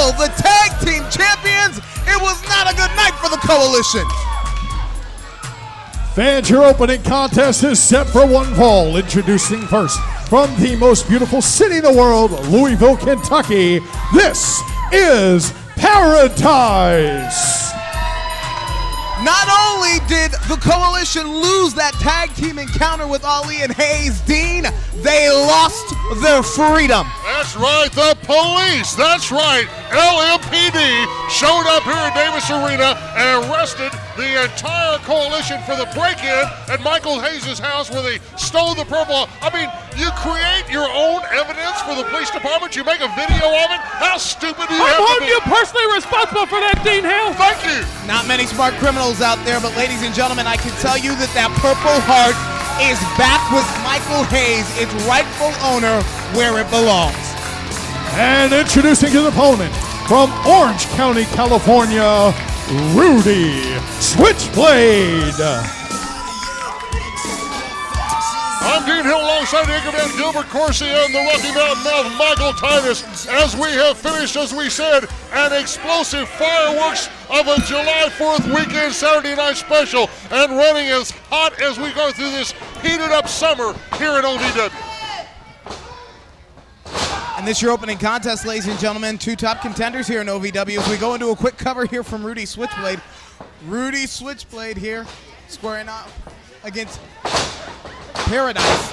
still the tag team champions. It was not a good night for the Coalition. Fans, your opening contest is set for one fall. Introducing first, from the most beautiful city in the world, Louisville, Kentucky, this is Paredyse. Not only did the Coalition lose that tag team encounter with Ali and Hayes Dean, they lost their freedom. That's right, the police, that's right. LMPD showed up here at Davis Arena and arrested the entire Coalition for the break-in at Michael Hayes' house where they stole the purple. I mean, you create your own evidence for the police department, you make a video of it. How stupid do you have to be? I'm holding you personally responsible for that, Dean Hale. Thank you. Not many smart criminals out there, but ladies and gentlemen, I can tell you that that Purple Heart is back with Michael Hayes, its rightful owner, where it belongs. And introducing his opponent, from Orange County, California, Rudy Switchblade. I'm Dean Hill alongside Anchorman Gilbert Corsi and the Rocky Mountain Mouth Michael Titus, as we have finished, as we said, an explosive fireworks of a July 4th weekend Saturday night special, and running as hot as we go through this heated up summer here at OVW. And this is your opening contest, ladies and gentlemen. Two top contenders here in OVW as we go into a quick cover here from Rudy Switchblade. Rudy Switchblade here, squaring off against Paredyse.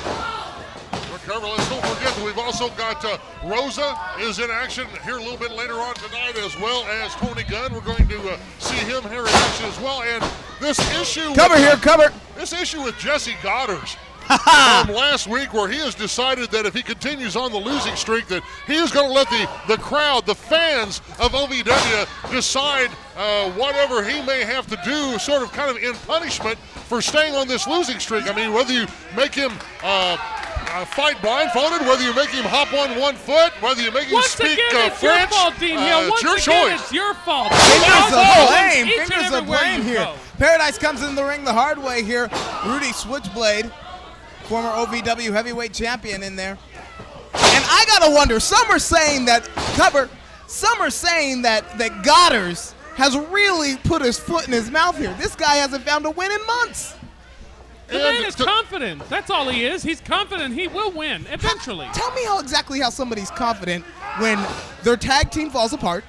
Recover, let's don't forget that we've also got Rosa is in action here a little bit later on tonight, as well as Tony Gunn. We're going to see him here in action as well. And this issue This issue with Jesse Goddard from last week, where he has decided that if he continues on the losing streak, that he is going to let the crowd, the fans of OVW, decide whatever he may have to do, sort of kind of in punishment for staying on this losing streak. I mean, whether you make him fight blindfolded, whether you make him hop on one foot, whether you make him speak it's French, your fault, Dean Hill. it's your choice. It's your fault. Fingers of blame here. Paredyse comes in the ring the hard way here. Rudy Switchblade, former OVW heavyweight champion, in there. And I gotta wonder, some are saying that Goddard has really put his foot in his mouth here. This guy hasn't found a win in months. The man is confident. That's all he is. He's confident he will win eventually. Tell me exactly how somebody's confident when their tag team falls apart.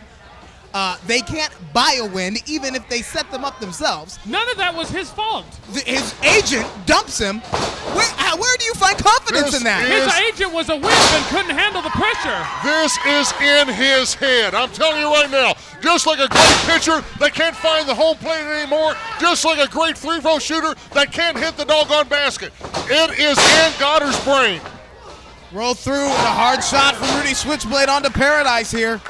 They can't buy a win even if they set them up themselves. None of that was his fault. His agent dumps him. Where do you find confidence in that? His agent was a wimp and couldn't handle the pressure. This is in his head. I'm telling you right now, just like a great pitcher that can't find the home plate anymore, just like a great free-throw shooter that can't hit the doggone basket. It is in Goddard's brain. Roll through with a hard shot from Rudy Switchblade onto Paredyse here.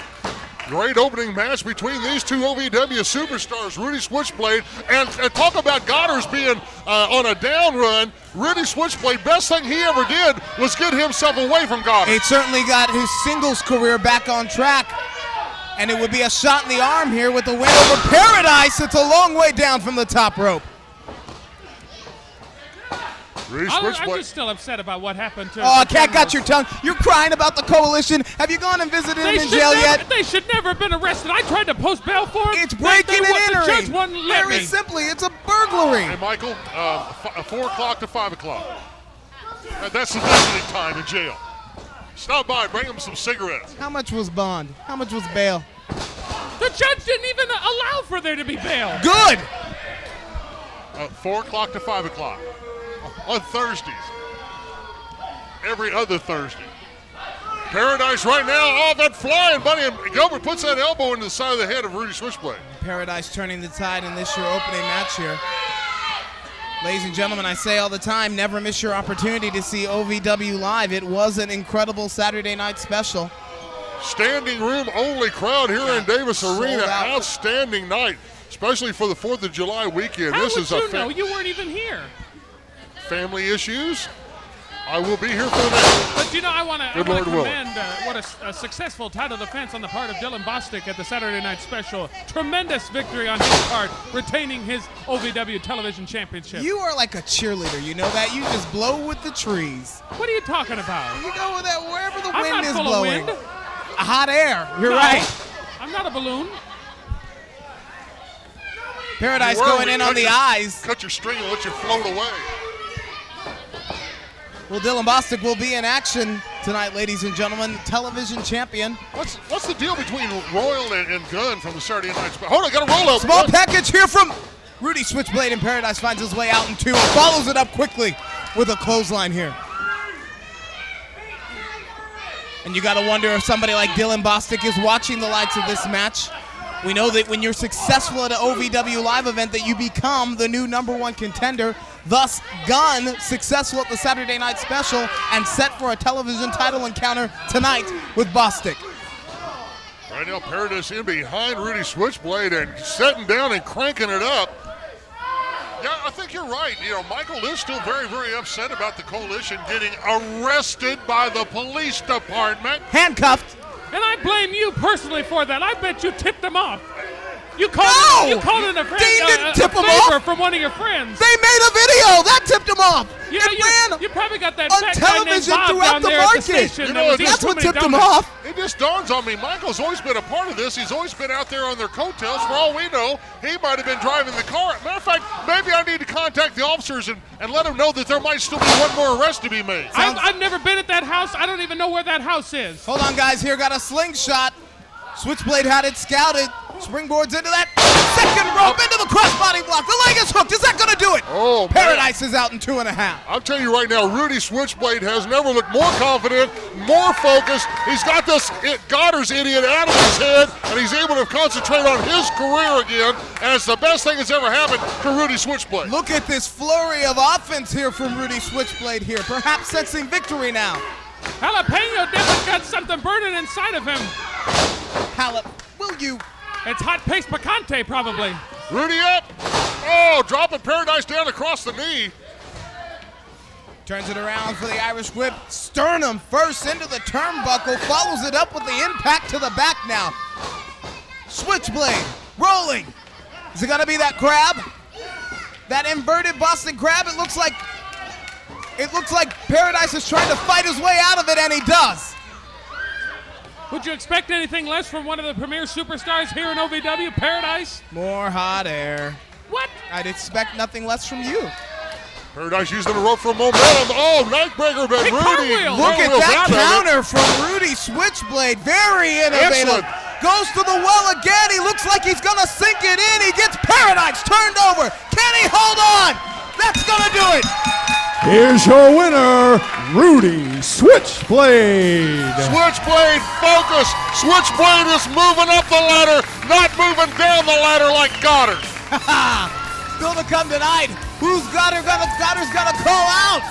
Great opening match between these two OVW superstars, Rudy Switchblade, and talk about Goddard's being on a down run. Rudy Switchblade, best thing he ever did was get himself away from Goddard. He certainly got his singles career back on track, and it would be a shot in the arm here with the win over Paredyse. It's a long way down from the top rope. I'm just still upset about what happened to. Oh, Cat got your tongue. You're crying about the Coalition. Have you gone and visited him in jail yet? They should never have been arrested. I tried to post bail for him. It's breaking and entering. The judge wouldn't let me. Very simply, it's a burglary. Hey, Michael, 4 o'clock to 5 o'clock. That's the visiting time in jail. Stop by, bring him some cigarettes. How much was bond? How much was bail? The judge didn't even allow for there to be bail. Good. 4 o'clock to 5 o'clock. On Thursdays. Every other Thursday. Paredyse right now off that flying bunny, and Gilbert puts that elbow into the side of the head of Rudy Switchblade. Paredyse turning the tide in this year opening match here. Ladies and gentlemen, I say all the time, never miss your opportunity to see OVW live. It was an incredible Saturday night special. Standing room only crowd here in Davis Arena. Outstanding night, especially for the 4th of July weekend. How would you know? You weren't even here. Family issues. I will be here for the match. But you know, I want to commend what a successful title defense on the part of Dylan Bostic at the Saturday night special. Tremendous victory on his part, retaining his OVW television championship. You are like a cheerleader, you know that? You just blow with the trees. What are you talking about? You go with that wherever the I'm wind not is full blowing. of wind. Hot air. You're right. I'm not a balloon. Paredyse going in on the eyes. Cut your string and let you float away. Well, Dylan Bostic will be in action tonight, ladies and gentlemen. Television champion. What's the deal between Royal and Gunn from the Saturday Night Special? Hold on, got a roll up. Small package here from Rudy Switchblade, and Paredyse finds his way out in two and follows it up quickly with a clothesline here. And you got to wonder if somebody like Dylan Bostic is watching the lights of this match. We know that when you're successful at an OVW live event that you become the new #1 contender. Thus, Gunn successful at the Saturday Night Special and set for a television title encounter tonight with Bostic. Right now, Paredyse in behind Rudy Switchblade and setting down and cranking it up. Yeah, I think you're right. You know, Michael is still very, very upset about the Coalition getting arrested by the police department. Handcuffed. And I blame you personally for that. I bet you tipped them off. You called in a favor from one of your friends. They made a video that tipped him off. You probably got that on fat guy named television Bob throughout down the there at the market. station. You know, That's what tipped him off. It just dawns on me, Michael's always been a part of this. He's always been out there on their coattails. For all we know, he might have been driving the car. Matter of fact, maybe I need to contact the officers and let them know that there might still be one more arrest to be made. I've never been at that house. I don't even know where that house is. Hold on, guys. Here got a slingshot. Switchblade had it scouted. Springboards into that second rope, into the crossbody block. The leg is hooked. Is that going to do it? Oh, Paredyse is out in 2.5. I'm telling you right now, Rudy Switchblade has never looked more confident, more focused. He's got this Goddard's idiot out of his head, and he's able to concentrate on his career again, and it's the best thing that's ever happened to Rudy Switchblade. Look at this flurry of offense here from Rudy Switchblade here, perhaps sensing victory now. Jalapeno Dip's got something burning inside of him. Will you? It's hot paste picante, probably. Rudy up. Oh, dropping Paredyse down across the knee. Turns it around for the Irish whip. Sternum first into the turnbuckle. Follows it up with the impact to the back now. Switchblade rolling. Is it going to be that crab? That inverted Boston crab? It looks like Paredyse is trying to fight his way out of it, and he does. Would you expect anything less from one of the premier superstars here in OVW, Paredyse? More hot air. What? I'd expect nothing less from you. Paredyse using the rope for momentum. Oh, neckbreaker, but Rudy. Look at that counter from Rudy Switchblade. Very innovative. Excellent. Goes to the well again. He looks like he's going to sink it in. He gets Paredyse turned over. Can he hold on? That's going to do it. Here's your winner, Rudy Switchblade. Switchblade focus. Switchblade is moving up the ladder, not moving down the ladder like Goddard. Still to come tonight. Who's Goddard's gonna call out?